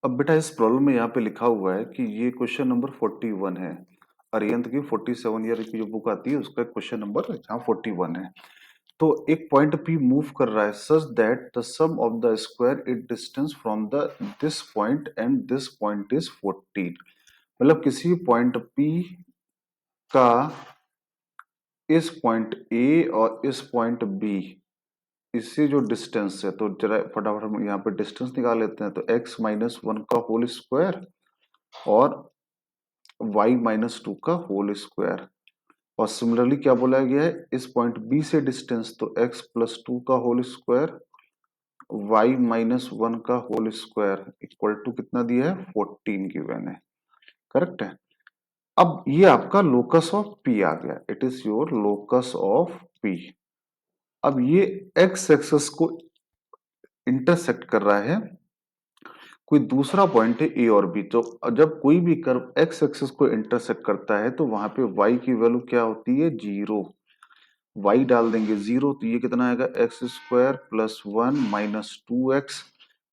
अब बेटा इस प्रॉब्लम में यहाँ पे लिखा हुआ है कि ये क्वेश्चन नंबर 41 है। अरिहंत की 47 ईयर की जो बुक आती है उसका क्वेश्चन नंबर यहाँ 41 है। तो एक पॉइंट P मूव कर रहा है such that the sum of the square is distance from the this point and this point is 14। मतलब किसी पॉइंट P का इस पॉइंट A और इस पॉइंट B, इससे जो डिस्टेंस है, तो जरा फटाफट हम यहाँ पे डिस्टेंस निकाल लेते हैं। तो x माइनस वन का होल स्क्वायर और y माइनस टू का होल स्क्वायर। और सिमिलरली क्या बोला गया है, इस पॉइंट B से डिस्टेंस, तो x प्लस टू का whole square y minus one का होल स्क्वायर इक्वल टू कितना दिया है, 14 गिवन है। करेक्ट है। अब ये आपका लोकस ऑफ P आ गया, it is your locus of P। अब ये x एक्सेस को इंटरसेक्ट कर रहा है कोई दूसरा पॉइंट है ए और बी। तो जब कोई भी कर्व एक्स एक्सिस को इंटरसेक्ट करता है तो वहां पे y की वैल्यू क्या होती है, जीरो। y डाल देंगे जीरो तो ये कितना आएगा, x square plus one minus two x.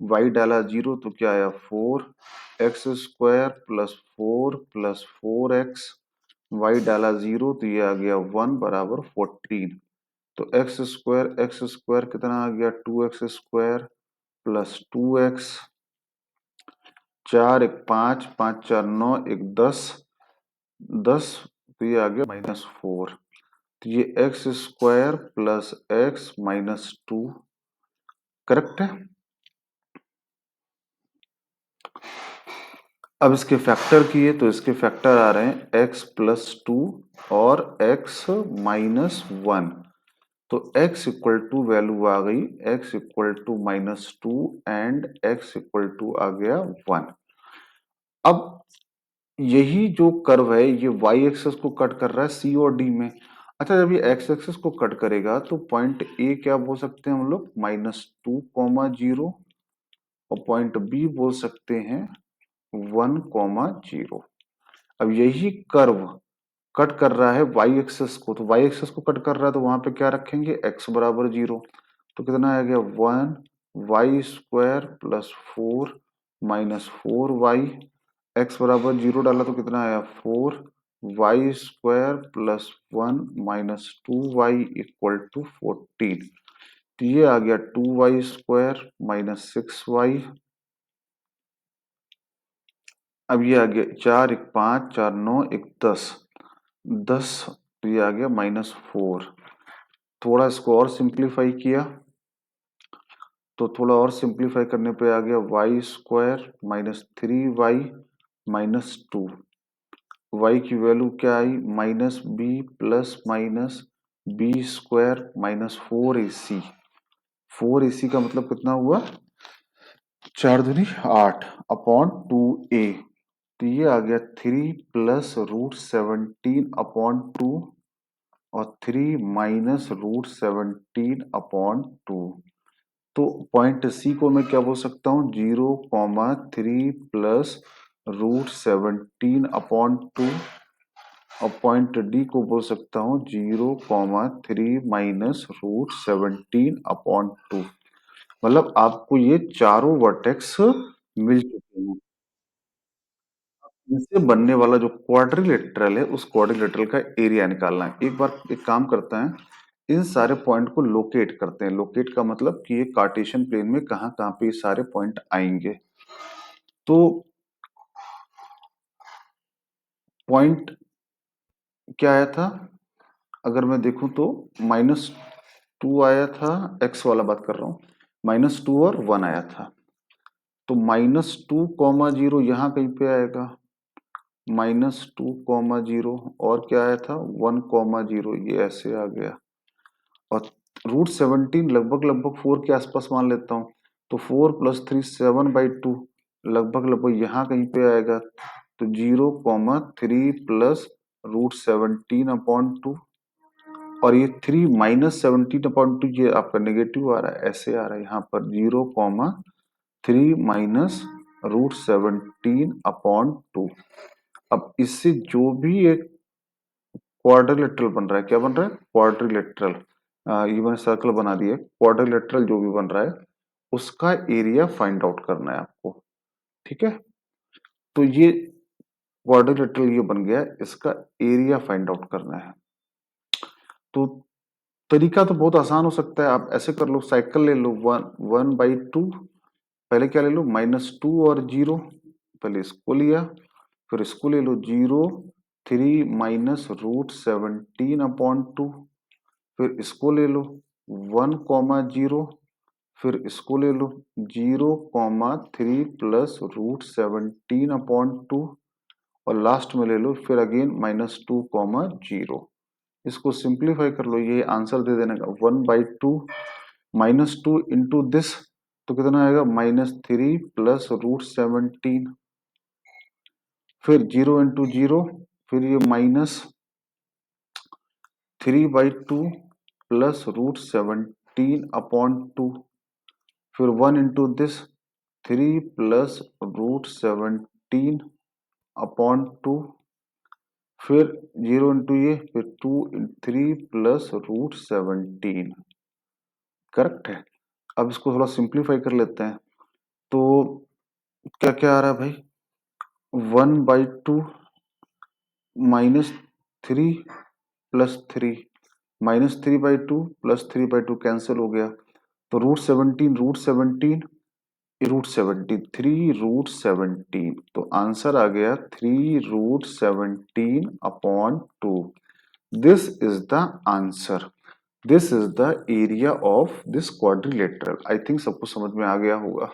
Y डाला जीरो तो क्या आया, four x square plus four x. Y डाला जीरो तो ये आ गया वन बराबर 14। तो एक्स स्क्वायर कितना आ गया, two x square plus two x. चार एक पाँच, पाँच चार नौ, एक दस, दस, तो ये आ गया माइनस फोर। तो ये x square plus x minus two. Correct है। अब इसके फैक्टर किए तो इसके फैक्टर आ रहे हैं एक्स प्लस टू और एक्स माइनस वन। तो x इक्वल टू वैल्यू आ गई x equal to minus two and x equal to आ गया वन। अब यही जो कर्व है ये y एक्सेस को कट कर रहा है C और D में। अच्छा, जब ये x एक्सेस को कट करेगा तो पॉइंट A क्या बोल सकते हैं हम लोग, माइनस टू कॉमा जीरो। और पॉइंट B बोल सकते हैं वन कॉमा जीरो। अब यही कर्व कट कर रहा है y एक्सेस को, तो y एक्सेस को कट कर रहा है तो वहां पे क्या रखेंगे, x बराबर जीरो। तो कितना आ गया, one y square plus four minus four y. X बराबर जीरो डाला तो कितना आया, four y square plus one minus two y equal to 14। तो ये आ गया two y square minus six y. अब ये आ गया चार एक पाँच, चार नौ, एक दस, दस, तो ये आ गया माइनस फोर। थोड़ा इसको और सिंप्लीफाई किया तो थोड़ा और सिंप्लीफाई करने पे आ गया y square minus three y minus two. y की वैल्यू क्या आई, minus b plus minus b square minus four a c. Four a c का मतलब कितना हुआ, चार दूनी आठ अपॉन टू ए। तो ये आ गया three plus root seventeen upon two और three minus root seventeen upon two. तो पॉइंट सी को मैं क्या बोल सकता हूँ, zero comma three plus root seventeen upon two. और पॉइंट डी को बोल सकता हूँ zero comma three minus root seventeen upon two. मतलब आपको ये चारों वर्टेक्स मिल चुके हैं। इनसे बनने वाला जो क्वाड्रिलेटरल है उस क्वाड्रिलेटरल का एरिया निकालना है। एक बार एक काम करते हैं, इन सारे पॉइंट को लोकेट करते हैं। लोकेट का मतलब कि ये कार्टेशियन प्लेन में कहाँ कहाँ पे ये सारे पॉइंट आएंगे। तो पॉइंट क्या आया था, अगर मैं देखूं तो माइनस टू आया था, एक्स वाला बात कर रहा हूँ, माइनस टू और वन आया था। तो माइनस टू कॉमा जीरो यहाँ कहीं पे आएगा, माइनस टू कॉमा जीरो, और क्या आया था, वन कॉमा जीरो, ये ऐसे आ गया। और रूट सेवनटीन लगभग लगभग फोर के आसपास मान लेता हूँ, तो four plus three seven by two, लगभग लगभग यहाँ कहीं पे आएगा। तो zero comma three plus root seventeen upon two. और ये three minus seventeen upon two, ये आपका नेगेटिव आ रहा है, ऐसे आ रहा है यहाँ पर, zero comma three minus root seventeen upon two. अब इससे जो भी एक क्वाड्रिलेटरल बन रहा है, क्या बन रहा है, क्वाड्रिलेटरल, ये मैंने सर्कल बना दिया, क्वाड्रिलेटरल जो भी बन रहा है उसका एरिया फाइंड आउट करना है आपको। ठीक है, तो ये क्वाड्रिलेटरल ये बन गया, इसका एरिया फाइंड आउट करना है। तो तरीका तो बहुत आसान हो सकता है, आप ऐसे कर लो, साइकिल ले लो, 1/2, पहले क्या ले लो, -2 और 0, पहले इसको लिया, फिर इसको ले लो 0, 3 माइनस रूट 17/2, फिर इसको ले लो 1,0, फिर इसको ले लो 0,3 प्लस रूट 17/2, और लास्ट में ले लो फिर अगेन -2,0। इसको सिंप्लीफाई कर लो, ये आंसर दे देने का 1/2 -2 इंटू दिस, तो कितना आएगा -3 प्लस रूट 17, फिर 0 इंटू 0, फिर ये -3/2 प्लस रूट 17/2, फिर 1 इंटू दिस, 3 प्लस रूट 17/2, फिर 0 इंटू ये, फिर 3 प्लस रूट 17। करेक्ट है। अब इसको थोड़ा सिंप्लीफाई कर लेते हैं, तो क्या क्या आ रहा है भाई, 1/2 -3 प्लस 3, -3/2 प्लस 3/2 कैंसिल हो गया, तो रूट 17, 3 रूट 17, तो आंसर आ गया 3 root 17/2। This is the answer, this is the area of this quadrilateral. I think सबको समझ में आ गया होगा।